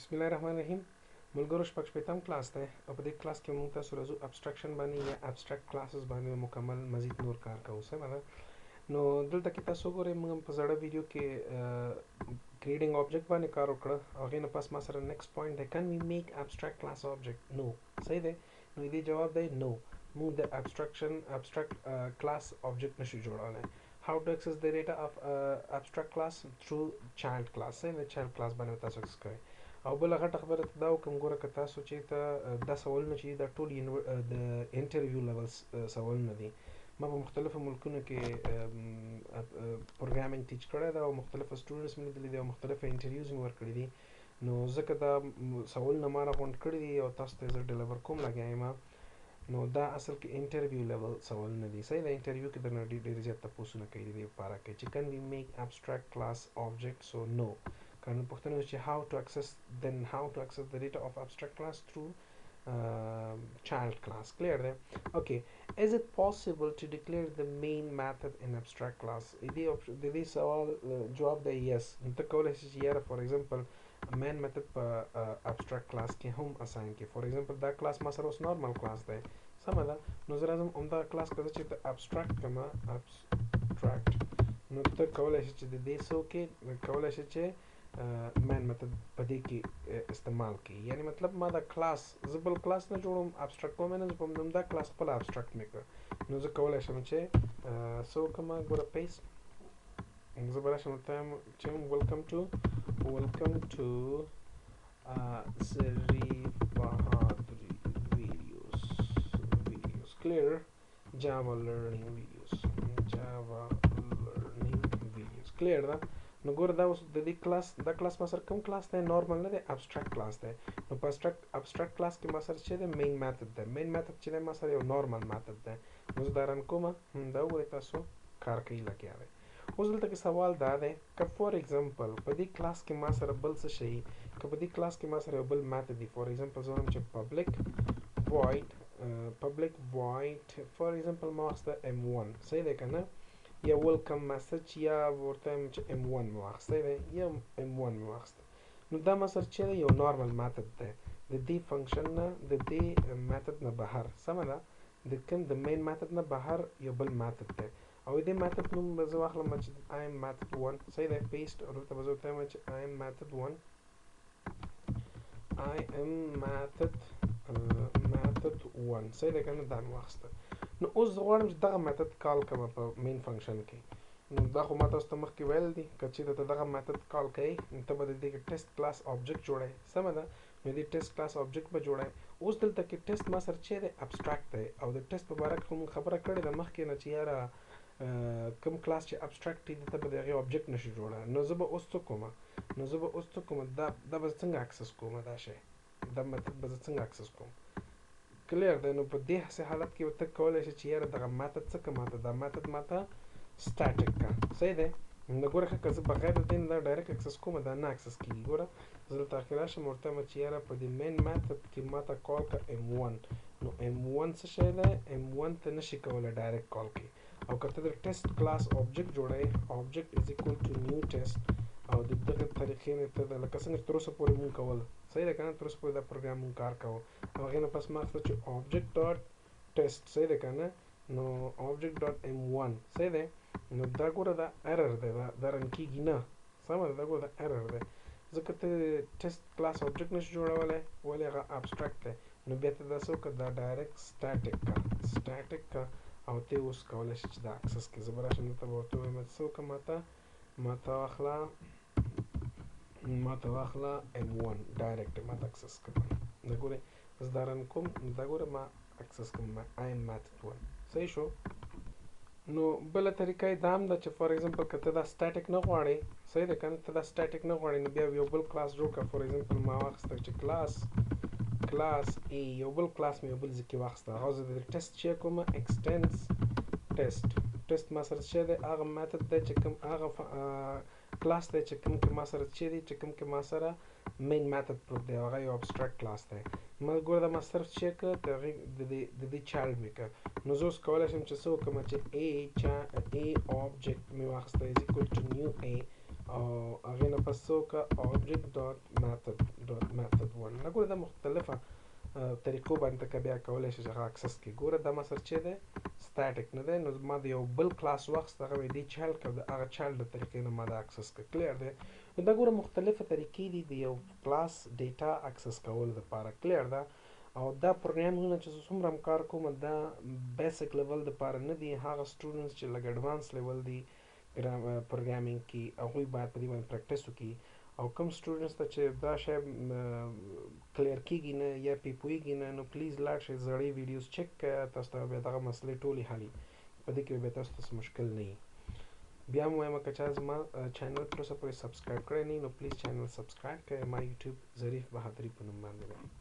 बिस्मिल्लाहिर्रहमानिर्रहीम मुलगुरो शपथ शपेतम क्लास है अब देख क्लास के मुंता सुरजु abstraction bani या abstract classes bani मुकम्मल मजीद नूर कार का उसे मतलब नो दिल तक किता सो गोरे मंगम पजड़ा वीडियो के creating object bani कार उकड़ा आगे न पास मासरा next point है can we make abstract class object no सही दे नो इधे जवाब दे no मुंग the abstract class object नशु जोड़ा ले how to access the data of abstract class through child class है child class bani बता सकते او بل غټه خبره دا وکم ګوره که تاسو چې ته دا سوالونه چې دا ټول د انټرویو لیول سوالونه دي ما په مختلفو ملکونو کې پروګرامینګ ټیچ کړی دا او مختلفو سټوډنټس مې لیدلي دي او مختلفه انټرویوز مې ورکړي دي نو ځکه دا سوالونه ما راغونډ کړي دي او تاسو ته زه ډیلیور کوم لګیا یم نو دا اصل کې انټرویو لیول سوالونه دي صحیح دا انټرویو کې درنه ډېر زیات تپوسونه کوي د دې لپاره کې چې can we make abstract class object so no Kan پوښتنه چې how to access the data of abstract class through child class clear there okay is it possible to declare the main method in abstract class دې سوال جواب دی yes ته کولای شې چې یاره for example main method په abstract class کې هم assign کې for example دا class ما سره اوس normal class دی سمه ده نو زه راځم همدا class کړه چې ته abstract کما abstract نو ته کولای شې چې د دې سو کې کولای شې چې مین مطلب پدې کې استعمال کی یعنی مطلب ما دا کلاس زبل کلاس نه جوړوم ابستراکټ کوم نه په دوم دا کلاس خپل ابستراکټ مې کړ نو زه کولای شم چې سو کما ګوره پیست زبر شم ته چې ویلکم ټو سری بهادری ویډیوز کلیر جاوا لرنینګ ویډیوز کلیر دا نو ګور دا اوس د دې کلاس دا کلاس ما سره کوم کلاس دی نورمال نه دی ابستراکټ کلاس دی نو په ابستراکټ کلاس کې ما سره چې دی مین میتھډ دی مین میتھډ چې دی ما سره یو نورمال میتھډ دی نو زه دا رن کوم دا وګورئ تاسو کار کوي لګیا دی اوس دلته کې سوال دا دی که فور ایگزامپل په دې کلاس کې ما سره بل څه شي که په دې کلاس کې ما سره یو بل میتھډ دی فور ایگزامپل زه وایم چې public void فور ایگزامپل ما واخسته m1 صحیح دی که نه یا ویلکم میسج یا ورته چې m1 مې واخیستی دی یا m1 مې واخیسته نو دا ما سره چې دی یو نارمل میتھډ دی د دې فنکشن نه د دې میتھډ نه بهر سمه ده د کوم د مین میتھډ نه بهر یو بل میتھډ دی او دې میتھډ نوم به زه واخلم چې I am method 1 صحیح دی پیسټ او دلته به زه ورته وایم چې I am method 1 صحیح دی که نه دا مې واخیسته نو اوس زه غواړم چې دغه میتھډ کال کړم په مین فنکشن کې نو دا خو ما تاسو ته مخکې ویل دي که چېرته ته دغه میتھډ کال کوې نو ته به د دې کې ټیسټ کلاس آبجیکټ جوړوې سمه ده نو دې ټیسټ کلاس آبجیکټ به جوړوې اوس دلته کې ټیسټ ما سره چې دی ابستراکټ دی او د ټیسټ په باره کې خو موږ خبره کړې ده مخکې نه چې یاره کوم کلاس چې ابستراکټ دی ته به د هغې آبجیکټ نشي جوړولی نو زه به اوس څه کوم دا به څنګه اکسس کوم دا شی دا میتھډ به زه څنګه اکسس کوم کلیر دی نو په دې هسې حالت کې به ته کولی شې چې یاره دغه میتھډ څه که ماته دا میتھډ ماته سټاټک کا صحیح دی نو ګوره ښه که زه بغیر د دې نه دا ډایرکټ اکسس کوم دا نه اکسس کېږي ګوره زه دلته اخر راشم ورته وایم چې یاره په دې مین میتھډ کې ماته کال که m1 نو m1 څه شی دی m1 ته نشي کولی ډایرکټ کال کړي او که ته د ټیسټ کلاس آبجیکټ جوړوې آبجیکټ از اکول ټو نیو ټیسټ او د دغه طریقې نه ته لکه څنګه چې تر اوسه پورې مونږ کول صحیح ده که نه تر اوسه پورې دا پروګرام مونږ کار کوو او هغې نه پس ما اخیسته چې آبجیکټ ډاټ ټیسټ صحیح ده که نه نو آبجیکټ ډاټ m1 صحیح دی نو دا ګوره دا ایرر دی دا رن کېږي نه سمه ده دا ګوره دا ایرر دی ځکه ته ټیسټ کلاس آبجیکټ نشي جوړولی ولې هغه ابستراکټ دی نو بیا ته دا څه وکړه دا ډایرکټ سټاټک کا او ته اوس کولی شې چې دا اکسس کړې زه به راشم دلته به ورته ووایم څه وکړه ماته واخله m1 ډایرکټ ماته اکسس کړه دا ګورئ زه دا رن کوم دا ګوره ما اکسس کوم I am method 1 صحیح شو نو بله طریقه یې دا هم ده چې فار ایگزامپل که ته دا سټاټک نه غواړې صحیح ده که نه ته دا سټاټک نه غواړې نو بیا یو بل کلاس جوړ کړه فار ایگزامپل ما واخیسته چې کلاس A یو بل کلاس مې یو بل ځای کې واخیسته هغه زه د ټیسټ چې کوم ایکسټینس ټیسټ ما سره چې دی هغه میتھډ دی چې کوم هغه کلاس دی چې کوم کې ما سره چې دی چې کوم کې ما سره مین میتھډ پروت دی هغه یو ابستراکټ کلاس دی ما ګوره دا ما صرف چیک کړه د دې چایلډ مې کړ نو زه اوس کولی شم چې څه وکړم چې A آبجیکټ مې واخیسته از اکول ټو نیو A او هغه نه پس څوک object.method.method1 نګوره دا مختلفه طریقو باندې که بیا کولای شي چې هغه اکسس کړي. ګوره دا مثلا چې دی سټاټیک نه دی، نو ما د یو بل کلاس واخیست، هغه مې دې چایلډ کړ، د هغه چایلډ د طریقې نه ما دا اکسس کړ. کلیر دی؟ نو دا ګوره مختلفه طریقې دي د یو کلاس ډیټا اکسس کولو دپاره. کلیر ده؟ او دا پروګرامونه چې زه څومره هم کار کوم دا بیسک لیول دپاره نه دي، هغه سټوډنټس چې لږ اډوانس لیول دي پروګرامینګ کې هغوی باید په دې باندې پریکټس وکړي. او کوم سټوډنټس ته چې دا شی کلیر کیږي نه یا پې پوهیږي نه، نو پلیز لاړ شئ زړې ویډیوز چیک کړئ، تاسو ته بیا دغه مسلې ټولې حلي، په دې کې بیا تاسو ته مشکل نه وي. بیا هم وایم که چا زما چینل تر اوسه پورې سبسکرایب کړی نه وي، نو پلیز چینل سبسکرایب کړئ. ما یوټیوب ظریف بهادري په نوم باندې دی.